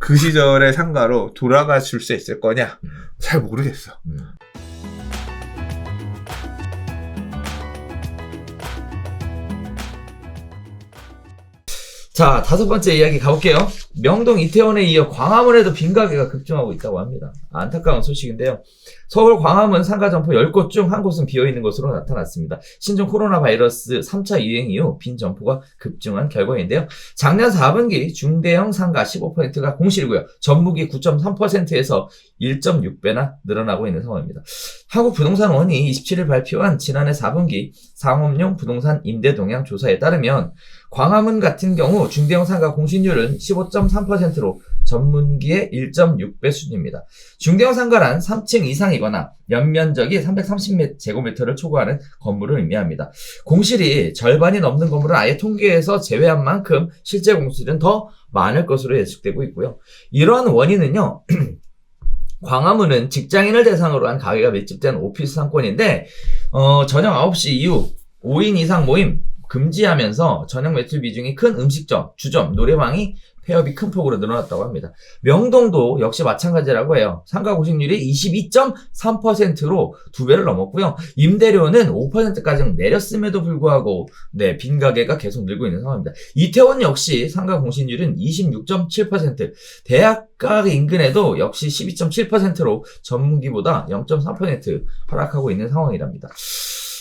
그 시절의 상가로 돌아가 줄 수 있을 거냐? 잘 모르겠어. 자, 5번째 이야기 가볼게요. 명동 이태원에 이어 광화문에도 빈가게가 급증하고 있다고 합니다. 안타까운 소식인데요. 서울 광화문 상가 점포 10곳 중 한 곳은 비어있는 것으로 나타났습니다. 신종 코로나 바이러스 3차 유행 이후 빈 점포가 급증한 결과인데요. 작년 4분기 중대형 상가 15%가 공실이고요. 전분기 9.3%에서 1.6배나 늘어나고 있는 상황입니다. 한국부동산원이 27일 발표한 지난해 4분기 상업용 부동산 임대 동향 조사에 따르면 광화문 같은 경우 중대형 상가 공실률은 15.3%로 전분기의 1.6배 수준입니다. 중대형 상가란 3층 이상이거나 연면적이 330제곱미터를 초과하는 건물을 의미합니다. 공실이 절반이 넘는 건물은 아예 통계에서 제외한 만큼 실제 공실은 더 많을 것으로 예측되고 있고요. 이러한 원인은요. 광화문은 직장인을 대상으로 한 가게가 밀집된 오피스 상권인데 저녁 9시 이후 5인 이상 모임 금지하면서 저녁 매출 비중이 큰 음식점, 주점, 노래방이 폐업이 큰 폭으로 늘어났다고 합니다. 명동도 역시 마찬가지라고 해요. 상가 공실률이 22.3%로 2배를 넘었고요. 임대료는 5%까지 내렸음에도 불구하고 빈 가게가 계속 늘고 있는 상황입니다. 이태원 역시 상가 공실률은 26.7%, 대학가 인근에도 역시 12.7%로 전분기보다 0.3% 하락하고 있는 상황이랍니다.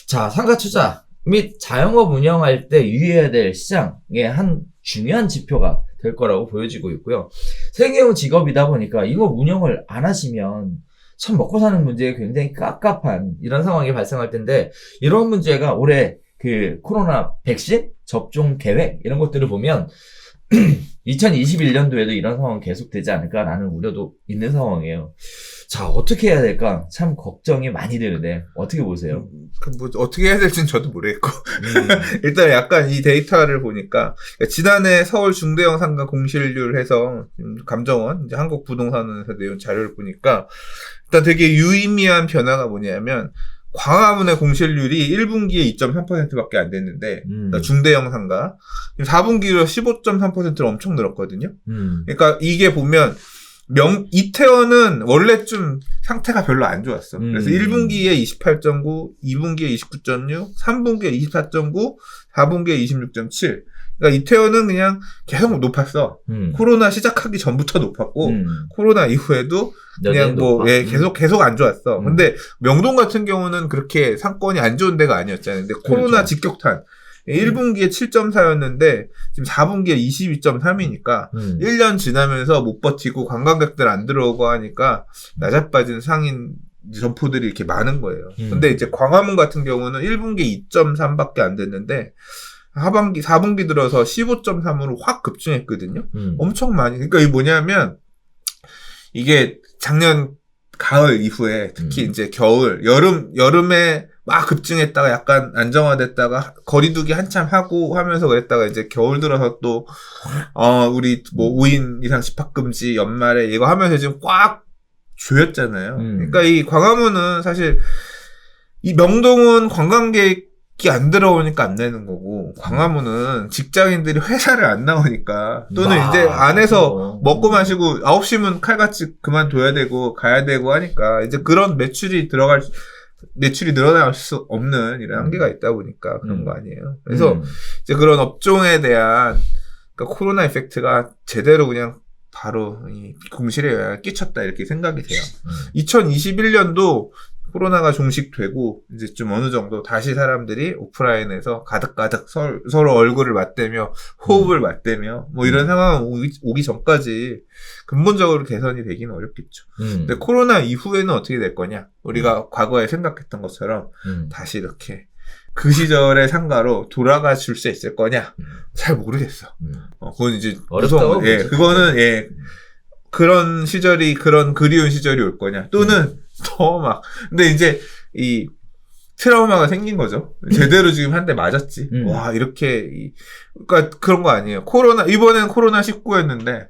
자, 상가 투자 및 자영업 운영할 때 유의해야 될 시장의 한 중요한 지표가 될 거라고 보여지고 있고요. 생계형 직업이다 보니까 이거 운영을 안 하시면 참 먹고 사는 문제에 굉장히 깝깝한 이런 상황이 발생할 텐데, 이런 문제가 올해 그 코로나 백신 접종 계획 이런 것들을 보면 2021년도에도 이런 상황은 계속되지 않을까라는 우려도 있는 상황이에요. 자, 어떻게 해야 될까? 참 걱정이 많이 되는데 어떻게 보세요? 뭐 어떻게 해야 될지는 저도 모르겠고 일단 약간 이 데이터를 보니까 지난해 서울 중대형 상가 공실률 해서 감정원 이제 한국부동산원에서 내용 자료를 보니까 일단 되게 유의미한 변화가 뭐냐면 광화문의 공실률이 1분기에 2.3%밖에 안 됐는데 그러니까 중대형 상가 4분기로 15.3%로 엄청 늘었거든요. 그러니까 이게 보면 이태원은 원래 좀 상태가 별로 안 좋았어. 그래서 1분기에 28.9, 2분기에 29.6, 3분기에 24.9, 4분기에 26.7. 그러니까 이태원은 그냥 계속 높았어. 코로나 시작하기 전부터 높았고, 코로나 이후에도 그냥 계속 안 좋았어. 근데 명동 같은 경우는 그렇게 상권이 안 좋은 데가 아니었잖아요. 근데 코로나 직격탄. 1분기에 7.4였는데 지금 4분기에 22.3이니까 1년 지나면서 못 버티고 관광객들 안 들어오고 하니까 낮아빠진 상인 점포들이 이렇게 많은 거예요. 근데 이제 광화문 같은 경우는 1분기에 2.3밖에 안 됐는데 4분기 들어서 15.3으로 확 급증했거든요. 엄청 많이. 그러니까 이게 뭐냐면 이게 작년 가을 이후에 특히 이제 겨울, 여름에 막 급증했다가 약간 안정화됐다가 거리두기 한참 하고 하면서 그랬다가 이제 겨울 들어서 또 우리 뭐 5인 이상 집합금지 연말에 이거 하면서 지금 꽉 조였잖아요. 그러니까 이 광화문은 사실 이 명동은 관광객이 안 들어오니까 안 되는 거고, 광화문은 직장인들이 회사를 안 나오니까, 또는 이제 안에서 먹고 마시고 9시면 칼같이 그만둬야 되고 가야 되고 하니까 이제 그런 매출이 늘어날 수 없는 이런 한계가 있다 보니까 그런 거 아니에요. 그래서 이제 그런 업종에 대한 그러니까 코로나 이펙트가 제대로 그냥 바로 이 공실에 영향을 끼쳤다 이렇게 생각이 돼요. 2021년도 코로나가 종식되고 이제 좀 어느 정도 다시 사람들이 오프라인에서 가득가득 서로 얼굴을 맞대며 호흡을 맞대며 뭐 이런 상황 오기 전까지 근본적으로 개선이 되기는 어렵겠죠. 근데 코로나 이후에는 어떻게 될 거냐? 우리가 과거에 생각했던 것처럼 다시 이렇게 그 시절의 상가로 돌아가 줄 수 있을 거냐? 잘 모르겠어. 그건 이제 어렵다고. 그거는 그런 시절이 그런 그리운 시절이 올 거냐? 또는 더 근데 이제 이 트라우마가 생긴 거죠. 제대로 지금 한 대 맞았지. 와, 이렇게 그러니까 그런 거 아니에요. 이번엔 코로나 19였는데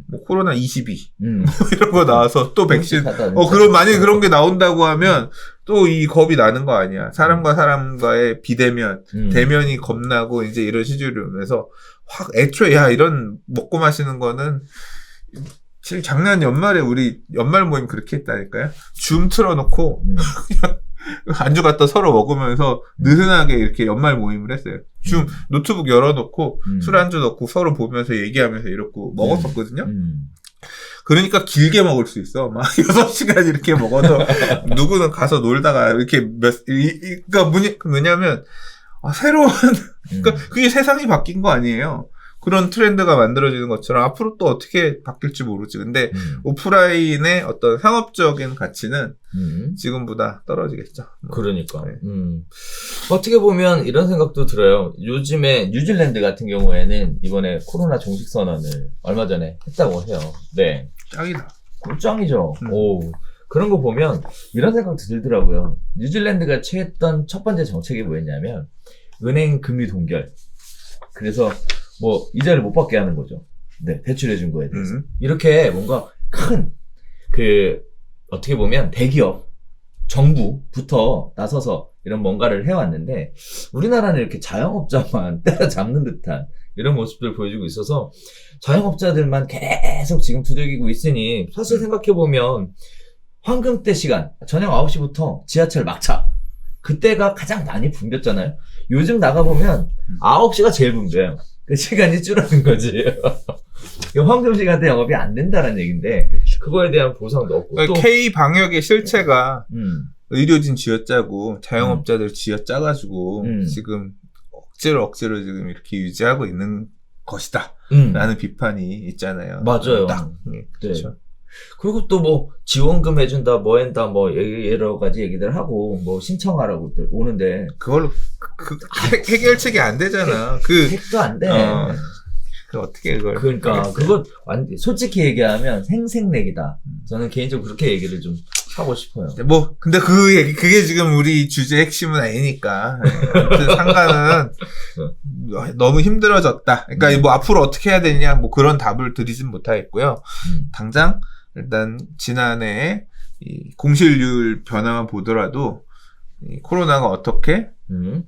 뭐 코로나 22 뭐 이런 거 나와서 또 백신 만약에 그런 게 나온다고 하면 또 이 겁이 나는 거 아니야. 사람과 사람과의 비대면, 대면이 겁나고 이제 이런 시절이 오면서 확 애초에 이런 먹고 마시는 거는 지금 작년 연말에 우리 연말 모임 그렇게 했다니까요. 줌 틀어놓고 안주 갖다 서로 먹으면서 느슨하게 이렇게 연말 모임을 했어요. 줌 노트북 열어놓고 술 안주 넣고 서로 보면서 얘기하면서 이러고 먹었었거든요. 그러니까 길게 먹을 수 있어. 막 6시간 이렇게 먹어도 누구는 가서 놀다가 이렇게 그러니까 뭐냐면 새로운 그러니까 그게 세상이 바뀐 거 아니에요. 그런 트렌드가 만들어지는 것처럼 앞으로 또 어떻게 바뀔지 모르지. 근데 오프라인의 어떤 상업적인 가치는 지금보다 떨어지겠죠. 그러니까. 네. 어떻게 보면 이런 생각도 들어요. 요즘에 뉴질랜드 같은 경우에는 이번에 코로나 종식 선언을 얼마 전에 했다고 해요. 네. 짱이다. 짱이죠. 오. 그런 거 보면 이런 생각도 들더라고요. 뉴질랜드가 취했던 첫 번째 정책이 뭐였냐면 은행 금리 동결. 그래서 뭐 이자를 못 받게 하는 거죠. 네, 대출해 준 거에 대해서. 이렇게 뭔가 큰 어떻게 보면 대기업, 정부부터 나서서 이런 뭔가를 해왔는데 우리나라는 이렇게 자영업자만 때려잡는 듯한 이런 모습들을 보여주고 있어서 자영업자들만 계속 지금 두들기고 있으니 사실 생각해보면 황금때 시간, 저녁 9시부터 지하철 막차 그때가 가장 많이 붐볐잖아요. 요즘 나가보면 9시가 제일 붐벼요. 그 시간이 줄어든 거지. 황금 시간대 영업이 안 된다는 얘기인데 그거에 대한 보상도 없고 그러니까 또 K 방역의 실체가 의료진 쥐어짜고 자영업자들 쥐어짜가지고 지금 억지로 지금 이렇게 유지하고 있는 것이다 라는 비판이 있잖아요. 맞아요. 딱. 그렇죠. 네. 그리고 또 뭐 지원금 해준다 뭐 한다 뭐 여러 가지 얘기들 하고 뭐 신청하라고 오는데 그걸로 해결책이 안 되잖아. 핵도 안 돼. 그 어떻게 그걸 그러니까 하겠어요. 그거 솔직히 얘기하면 생색내기다. 저는 개인적으로 그렇게 얘기를 좀 하고 싶어요. 뭐 근데 그게 지금 우리 주제 핵심은 아니니까. 아무튼 상가는 너무 힘들어졌다. 그러니까 뭐 앞으로 어떻게 해야 되냐 뭐 그런 답을 드리진 못하겠고요. 당장 일단 지난해 이 공실률 변화만 보더라도 이 코로나가 어떻게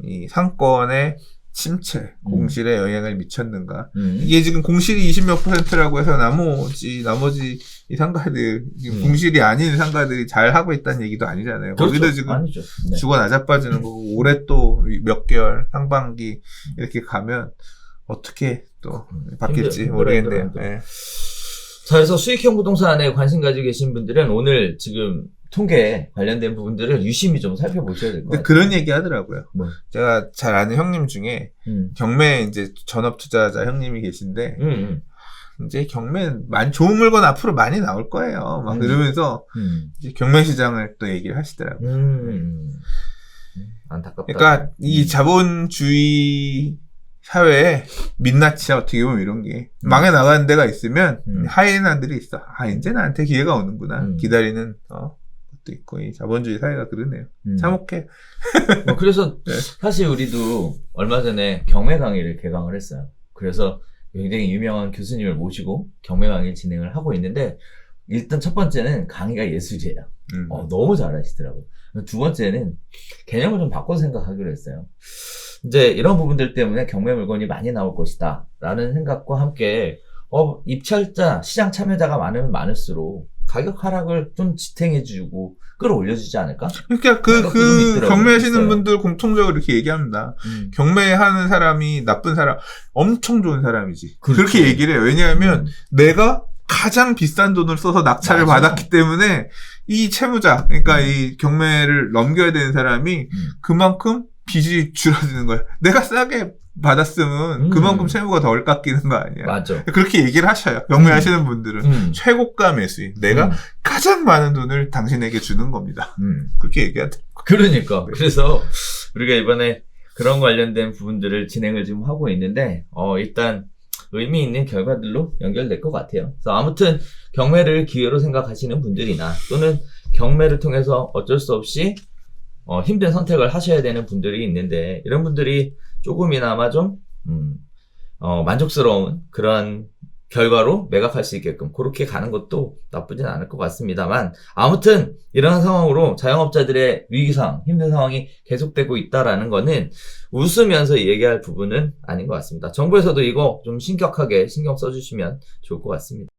이 상권의 침체, 공실에 영향을 미쳤는가. 이게 지금 공실이 20몇 %라고 해서 나머지 이 상가들, 공실이 아닌 상가들이 잘 하고 있다는 얘기도 아니잖아요. 그렇죠. 거기도 지금 아니죠. 네. 주거 낮아빠지는 거고, 올해 또 몇 개월, 상반기 이렇게 가면 어떻게 또 바뀔지 모르겠네요. 네. 자, 그래서 수익형 부동산에 관심 가지고 계신 분들은 오늘 지금 통계 관련된 부분들을 유심히 좀 살펴보셔야 될 것 같아요. 그런 얘기 하더라고요. 뭐. 제가 잘 아는 형님 중에 경매 이제 전업 투자자 형님이 계신데 이제 경매는 좋은 물건 앞으로 많이 나올 거예요. 막 이러면서 이제 경매 시장을 또 얘기를 하시더라고요. 안타깝다. 그러니까 이 자본주의 사회에 민낯이야 어떻게 보면 이런 게 망해 나가는 데가 있으면 하이에나들이 있어. 이제 나한테 기회가 오는구나. 기다리는 것도 있고 이 자본주의 사회가 그러네요. 참혹해. 뭐 그래서 네. 사실 우리도 얼마 전에 경매 강의를 개강을 했어요. 그래서 굉장히 유명한 교수님을 모시고 경매 강의를 진행을 하고 있는데 일단 첫 번째는 강의가 예술이에요. 너무 잘하시더라고요. 두 번째는 개념을 좀 바꿔서 생각하기로 했어요. 이제 이런 부분들 때문에 경매 물건이 많이 나올 것이다 라는 생각과 함께 입찰자, 시장 참여자가 많으면 많을수록 가격 하락을 좀 지탱해주고 끌어올려주지 않을까? 그러니까 경매하시는 분들 공통적으로 이렇게 얘기합니다. 경매하는 사람이 나쁜 사람, 엄청 좋은 사람이지. 그렇죠. 그렇게 얘기를 해요. 왜냐하면 내가 가장 비싼 돈을 써서 낙찰을 맞아. 받았기 때문에 이 채무자, 그러니까 이 경매를 넘겨야 되는 사람이 그만큼 빚이 줄어드는 거야. 내가 싸게 받았으면 그만큼 채무가 덜 깎이는 거 아니야. 맞아. 그렇게 얘기를 하셔요. 경매하시는 분들은. 최고가 매수인. 내가 가장 많은 돈을 당신에게 주는 겁니다. 그렇게 얘기하더라고요. 그러니까. 그래서 우리가 이번에 그런 관련된 부분들을 진행을 지금 하고 있는데, 일단 의미 있는 결과들로 연결될 것 같아요. 그래서 아무튼 경매를 기회로 생각하시는 분들이나 또는 경매를 통해서 어쩔 수 없이 힘든 선택을 하셔야 되는 분들이 있는데 이런 분들이 조금이나마 좀 만족스러운 그런 결과로 매각할 수 있게끔 그렇게 가는 것도 나쁘진 않을 것 같습니다만 아무튼 이런 상황으로 자영업자들의 위기상 힘든 상황이 계속되고 있다라는 거는 웃으면서 얘기할 부분은 아닌 것 같습니다. 정부에서도 이거 좀 심각하게 신경 써주시면 좋을 것 같습니다.